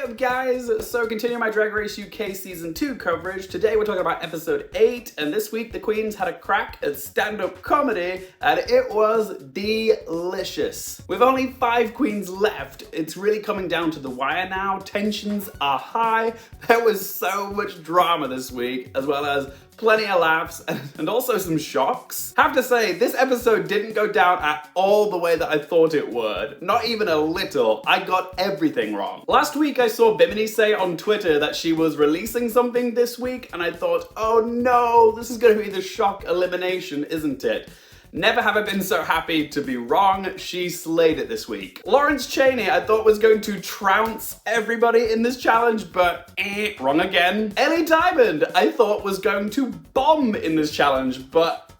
up, guys? So continuing my Drag Race UK Season 2 coverage, today we're talking about episode 8, and this week the queens had a crack at stand-up comedy, and it was delicious. With only 5 queens left, it's really coming down to the wire now. Tensions are high. There was so much drama this week, as well as plenty of laughs and also some shocks. Have to say, this episode didn't go down at all the way that I thought it would. Not even a little. I got everything wrong. Last week I saw Bimini say on Twitter that she was releasing something this week, and I thought, oh no, this is gonna be the shock elimination, isn't it? Never have I been so happy to be wrong. She slayed it this week. Chaney I thought was going to trounce everybody in this challenge, but wrong again. Ellie Diamond I thought was going to bomb in this challenge, but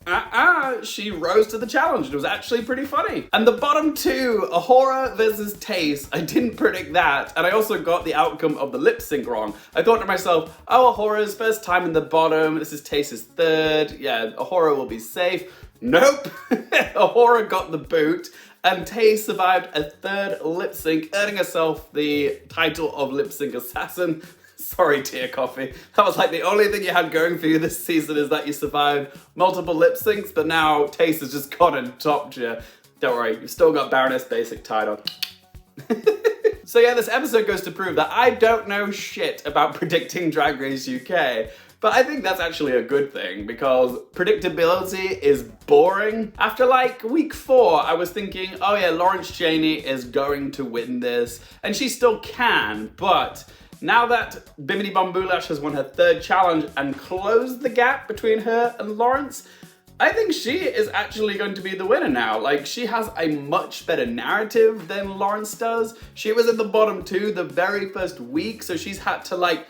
she rose to the challenge. It was actually pretty funny. And the bottom 2, Whora versus Tayce, I didn't predict that, and I also got the outcome of the lip sync wrong. I thought to myself, oh, Whora's first time in the bottom, this is Tayce's third, yeah, Whora will be safe. Nope, Whora got the boot, and Tayce survived a third lip sync, earning herself the title of lip sync assassin. Sorry, dear Kofe. That was like the only thing you had going for you this season, is that you survived multiple lip syncs, but now Tayce has just gone and topped you. Don't worry, you've still got Baroness Basic tied on. So yeah, this episode goes to prove that I don't know shit about predicting Drag Race UK. But I think that's actually a good thing, because predictability is boring. After like week 4, I was thinking, oh yeah, Chaney is going to win this, and she still can, but now that Bimini Bon-Boulash has won her 3rd challenge and closed the gap between her and Lawrence, I think she is actually going to be the winner now. Like, she has a much better narrative than Lawrence does. She was in the bottom 2 the very first week, so she's had to like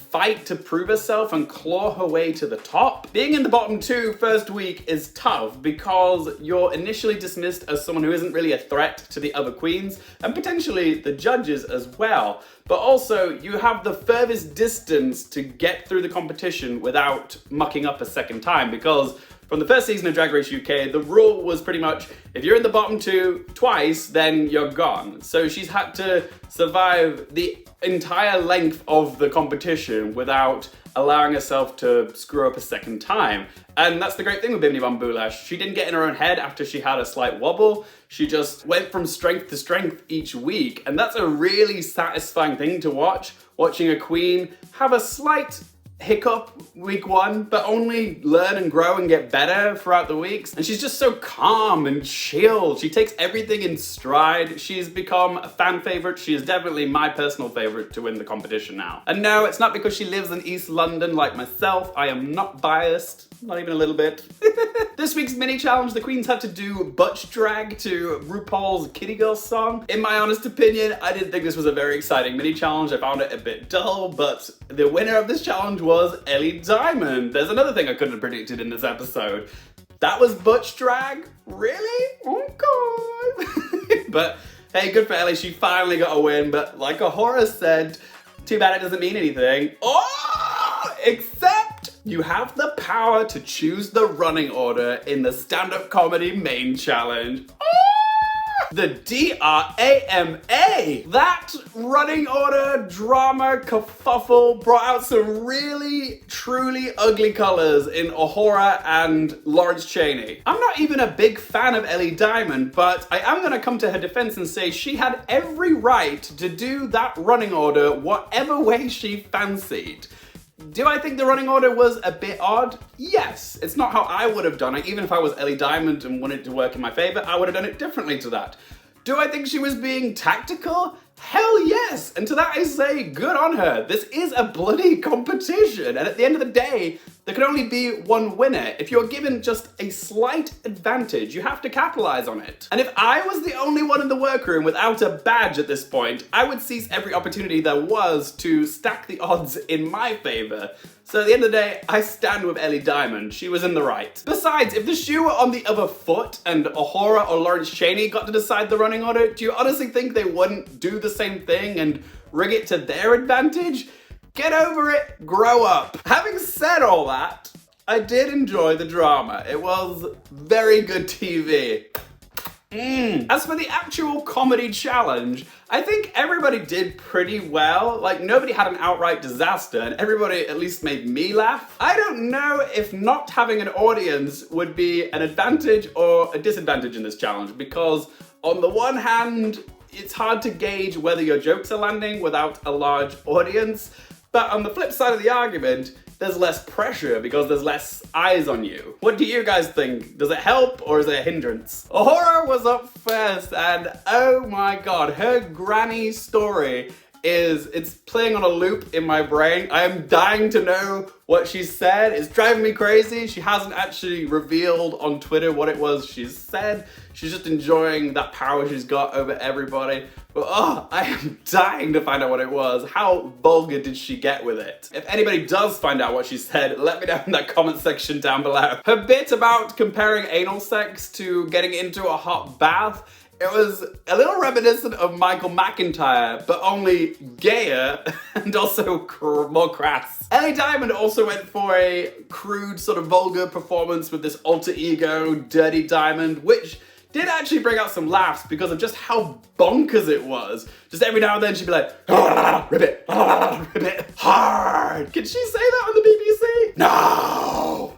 fight to prove herself and claw her way to the top. Being in the bottom 2 first week is tough because you're initially dismissed as someone who isn't really a threat to the other queens and potentially the judges as well. But also you have the furthest distance to get through the competition without mucking up a second time, because from the first season of Drag Race UK, the rule was pretty much, if you're in the bottom 2 twice, then you're gone. So she's had to survive the entire length of the competition without allowing herself to screw up a second time. And that's the great thing with Bimini Bon-Boulash. She didn't get in her own head after she had a slight wobble. She just went from strength to strength each week. And that's a really satisfying thing to watch, watching a queen have a slight hiccup week 1, but only learn and grow and get better throughout the weeks. And she's just so calm and chill. She takes everything in stride. She's become a fan favorite. She is definitely my personal favorite to win the competition now. And no, it's not because she lives in East London like myself. I am not biased. Not even a little bit. This week's mini challenge, the queens had to do Butch drag to Rupaul's Kitty Girl song. In my honest opinion, I didn't think this was a very exciting mini challenge. I found it a bit dull, but the winner of this challenge was Ellie Diamond. There's another thing I couldn't have predicted in this episode. That was Butch drag? Really? Oh god. But hey, good for Ellie. She finally got a win, but like Whora said, too bad it doesn't mean anything. Oh, except you have the power to choose the running order in the stand-up comedy main challenge. The DRAMA! That running order drama kerfuffle brought out some really, truly ugly colours in Whora and Chaney. I'm not even a big fan of Ellie Diamond, but I am going to come to her defence and say she had every right to do that running order whatever way she fancied. Do I think the running order was a bit odd? Yes. It's not how I would have done it. Even if I was Ellie Diamond and wanted it to work in my favour, I would have done it differently to that. Do I think she was being tactical? Hell yes! And to that I say, good on her. This is a bloody competition, and at the end of the day, there can only be one winner. If you're given just a slight advantage, you have to capitalize on it. And if I was the only one in the workroom without a badge at this point, I would seize every opportunity there was to stack the odds in my favor. So at the end of the day, I stand with Ellie Diamond. She was in the right. Besides, if the shoe were on the other foot and Whora or Chaney got to decide the running order, do you honestly think they wouldn't do the same thing and rig it to their advantage? Get over it, grow up. Having said all that, I did enjoy the drama. It was very good TV. As for the actual comedy challenge, I think everybody did pretty well. Like, nobody had an outright disaster, and everybody at least made me laugh. I don't know if not having an audience would be an advantage or a disadvantage in this challenge, because on the one hand, it's hard to gauge whether your jokes are landing without a large audience, but on the flip side of the argument, there's less pressure because there's less eyes on you. What do you guys think? Does it help or is it a hindrance? Whora was up first, and oh my god, her granny story it's playing on a loop in my brain. I am dying to know what she said. It's driving me crazy. She hasn't actually revealed on Twitter what it was she said. She's just enjoying that power she's got over everybody. But oh, I am dying to find out what it was. How vulgar did she get with it? If anybody does find out what she said, let me know in that comment section down below. Her bit about comparing anal sex to getting into a hot bath, it was a little reminiscent of Michael McIntyre, but only gayer and also more crass. Ellie Diamond also went for a crude, sort of vulgar performance with this alter ego, Dirty Diamond, which did actually bring out some laughs because of just how bonkers it was. Just every now and then she'd be like, rip it hard. Can she say that on the BBC? No!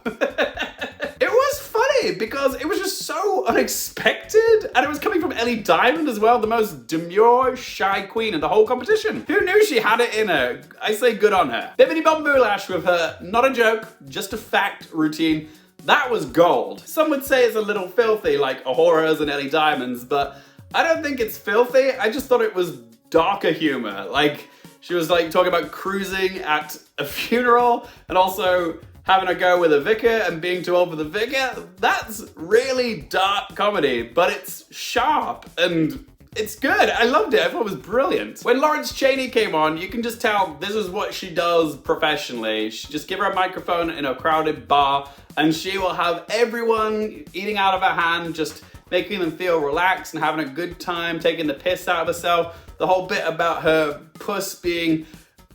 It was funny because it was just so unexpected, and it was coming from Ellie Diamond as well, the most demure, shy queen in the whole competition. Who knew she had it in her? I say good on her. Bimini Bon-Boulash with her not a joke, just a fact routine. That was gold. Some would say it's a little filthy, like Whora's and Ellie Diamond's, but I don't think it's filthy. I just thought it was darker humor. Like, she was like talking about cruising at a funeral and also having a go with a vicar and being too old for the vicar. That's really dark comedy, but it's sharp and it's good. I loved it. I thought it was brilliant. When Lawrence Chaney came on, you can just tell this is what she does professionally. Just give her a microphone in a crowded bar and she will have everyone eating out of her hand, just making them feel relaxed and having a good time, taking the piss out of herself. The whole bit about her puss being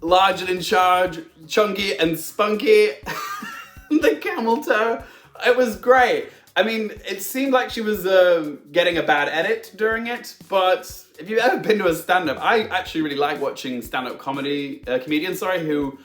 large and in charge, chunky and spunky, the camel toe. It was great. I mean, it seemed like she was getting a bad edit during it, but if you've ever been to a stand-up, I actually really like watching stand-up comedians who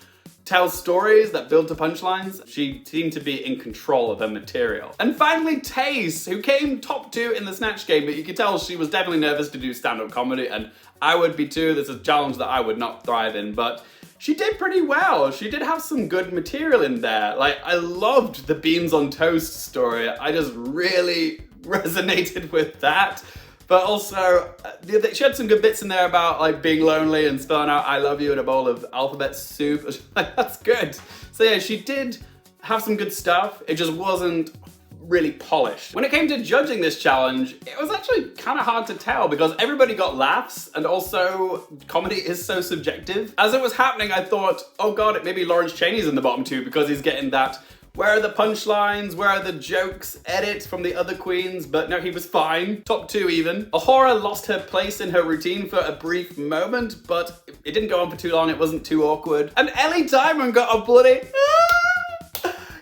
tell stories that build to punchlines. She seemed to be in control of her material. And finally, Tayce, who came top 2 in the Snatch Game, but you could tell she was definitely nervous to do stand-up comedy, and I would be too. This is a challenge that I would not thrive in, but she did pretty well. She did have some good material in there. Like, I loved the beans on toast story. I just really resonated with that. But also, she had some good bits in there about like being lonely and spelling out I love you in a bowl of alphabet soup. Like, that's good. So yeah, she did have some good stuff. It just wasn't really polished. When it came to judging this challenge, it was actually kind of hard to tell because everybody got laughs, and also comedy is so subjective. As it was happening, I thought, oh god, maybe Lawrence Chaney's in the bottom 2 because he's getting that where are the punchlines, where are the jokes edit from the other queens, but no, he was fine. Top 2 even. Whora lost her place in her routine for a brief moment, but it didn't go on for too long, it wasn't too awkward. And Ellie Diamond got a bloody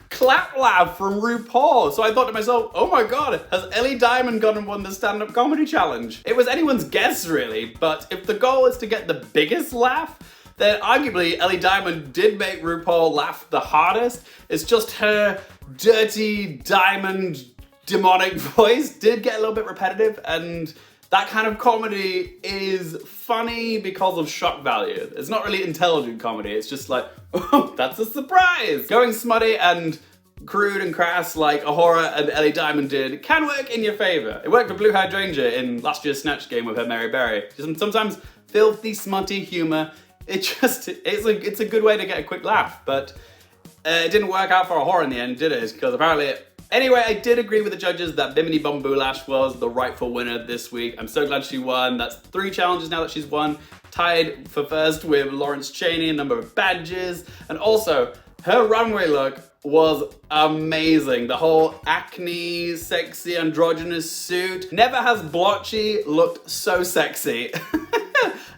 clap laugh from Rupaul. So I thought to myself, oh my god, has Ellie Diamond gone and won the stand-up comedy challenge? It was anyone's guess really, but if the goal is to get the biggest laugh, then arguably Ellie Diamond did make Rupaul laugh the hardest. It's just her dirty diamond demonic voice did get a little bit repetitive, and that kind of comedy is funny because of shock value. It's not really intelligent comedy, it's just like, oh, that's a surprise! Going smutty and crude and crass like Whora and Ellie Diamond did can work in your favor. It worked for Blue Hydrangea in last year's Snatch Game with her Mary Berry. Sometimes filthy, smutty humor, it's a good way to get a quick laugh, but it didn't work out for Whora in the end, did it? Because apparently... Anyway, I did agree with the judges that Bimini Bon-Boulash was the rightful winner this week. I'm so glad she won. That's 3 challenges now that she's won. Tied for first with Lawrence Chaney, a number of badges. And also, her runway look was amazing. The whole acne, sexy, androgynous suit. Never has Blotchy looked so sexy.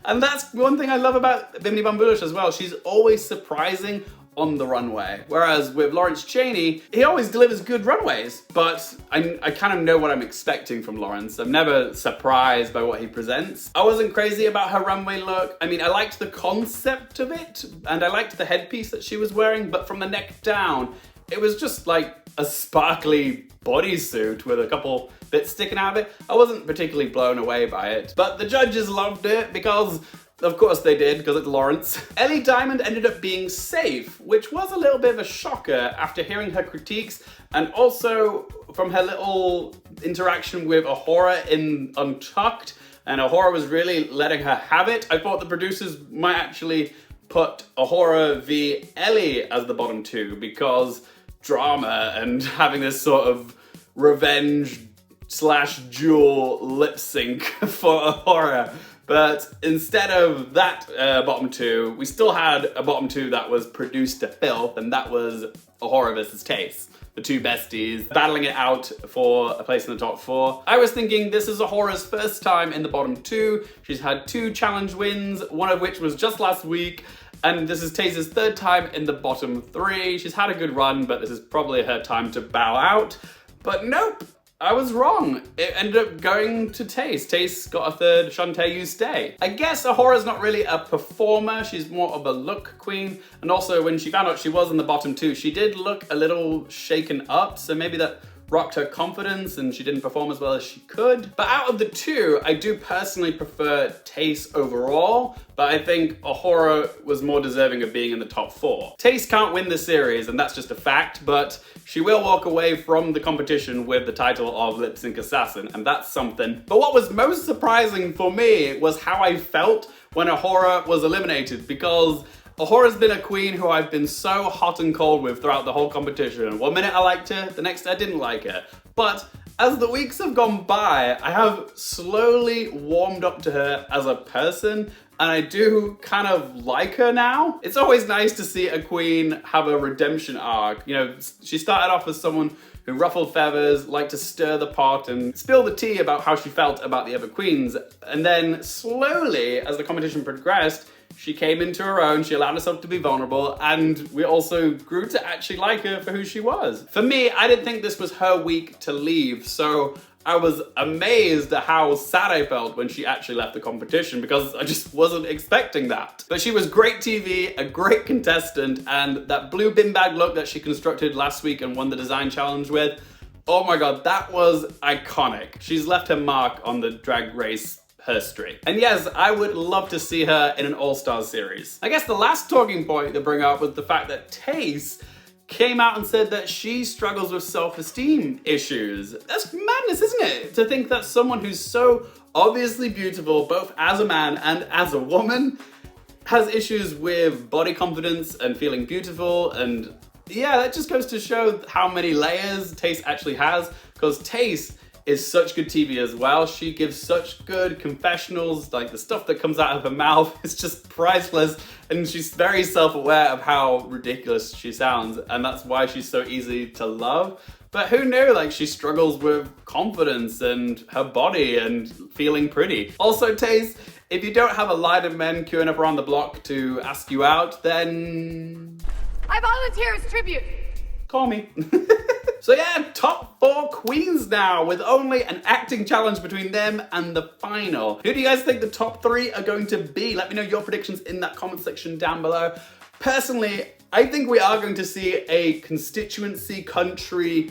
And that's one thing I love about Bimini Bon-Boulash as well. She's always surprising on the runway. Whereas with Lawrence Chaney, he always delivers good runways, but I kind of know what I'm expecting from Lawrence. I'm never surprised by what he presents. I wasn't crazy about her runway look. I mean, I liked the concept of it, and I liked the headpiece that she was wearing, but from the neck down, it was just like a sparkly bodysuit with a couple bits sticking out of it. I wasn't particularly blown away by it, but the judges loved it because of course they did, because it's Lawrence. Ellie Diamond ended up being safe, which was a little bit of a shocker after hearing her critiques and also from her little interaction with Whora in Untucked, and Whora was really letting her have it. I thought the producers might actually put Whora v Ellie as the bottom two because drama and having this sort of revenge / dual lip sync for Whora. But instead of that bottom two, we still had a bottom two that was produced to filth, and that was Whora versus Tayce. The two besties battling it out for a place in the top 4. I was thinking this is Whora's first time in the bottom 2. She's had 2 challenge wins, one of which was just last week. And this is Tayce's 3rd time in the bottom 3. She's had a good run, but this is probably her time to bow out. But nope, I was wrong. It ended up going to Tayce. Tayce got a 3rd, Chaney, you stay. I guess Whora's not really a performer. She's more of a look queen. And also when she found out she was in the bottom 2, she did look a little shaken up. So maybe that rocked her confidence and she didn't perform as well as she could. But out of the 2, I do personally prefer Tayce overall, but I think Whora was more deserving of being in the top 4. Tayce can't win the series, and that's just a fact, but she will walk away from the competition with the title of Lipsync Assassin, and that's something. But what was most surprising for me was how I felt when Whora was eliminated, because Whora's been a queen who I've been so hot and cold with throughout the whole competition. One minute I liked her, the next I didn't like her. But as the weeks have gone by, I have slowly warmed up to her as a person, and I do kind of like her now. It's always nice to see a queen have a redemption arc. You know, she started off as someone who ruffled feathers, liked to stir the pot and spill the tea about how she felt about the other queens. And then slowly, as the competition progressed, she came into her own, she allowed herself to be vulnerable, and we also grew to actually like her for who she was. For me, I didn't think this was her week to leave, so I was amazed at how sad I felt when she actually left the competition because I just wasn't expecting that. But she was great TV, a great contestant, and that blue bin bag look that she constructed last week and won the design challenge with, oh my god, that was iconic. She's left her mark on the Drag Race history. And yes, I would love to see her in an All-Stars series. I guess the last talking point to bring up was the fact that Tayce came out and said that she struggles with self-esteem issues. That's madness, isn't it? To think that someone who's so obviously beautiful, both as a man and as a woman, has issues with body confidence and feeling beautiful, and yeah, that just goes to show how many layers Tayce actually has, because Tayce is such good TV as well. She gives such good confessionals, like the stuff that comes out of her mouth is just priceless, and she's very self-aware of how ridiculous she sounds, and that's why she's so easy to love. But who knew, like, she struggles with confidence and her body and feeling pretty. Also, Tayce, if you don't have a line of men queuing up around the block to ask you out, then I volunteer as tribute. Call me. So yeah, top 4 queens now, with only an acting challenge between them and the final. Who do you guys think the top 3 are going to be? Let me know your predictions in that comment section down below. Personally, I think we are going to see a constituency country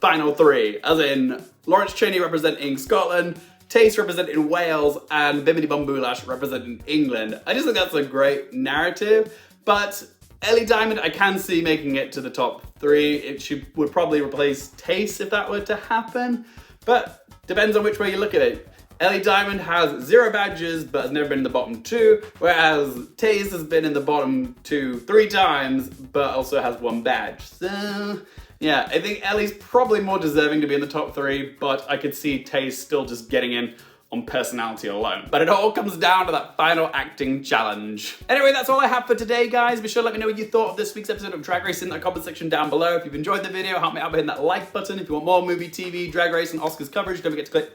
final 3, as in Lawrence Chaney representing Scotland, Tayce representing Wales, and Bimini Bon-Boulash representing England. I just think that's a great narrative, but Ellie Diamond, I can see making it to the top 3. She would probably replace Tayce if that were to happen, but depends on which way you look at it. Ellie Diamond has 0 badges, but has never been in the bottom 2, whereas Tayce has been in the bottom 2 3 times, but also has 1 badge. So yeah, I think Ellie's probably more deserving to be in the top 3, but I could see Tayce still just getting in on personality alone. But it all comes down to that final acting challenge. Anyway, that's all I have for today, guys. Be sure to let me know what you thought of this week's episode of Drag Race in the comment section down below. If you've enjoyed the video, help me out by hitting that like button. If you want more movie, TV, Drag Race, and Oscars coverage, don't forget to click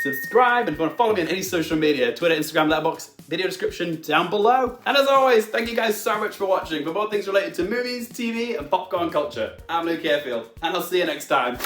subscribe, and if you want to follow me on any social media, Twitter, Instagram, Letterboxd, video description down below. And as always, thank you guys so much for watching. For more things related to movies, TV, and popcorn culture, I'm Luke Airfield, and I'll see you next time.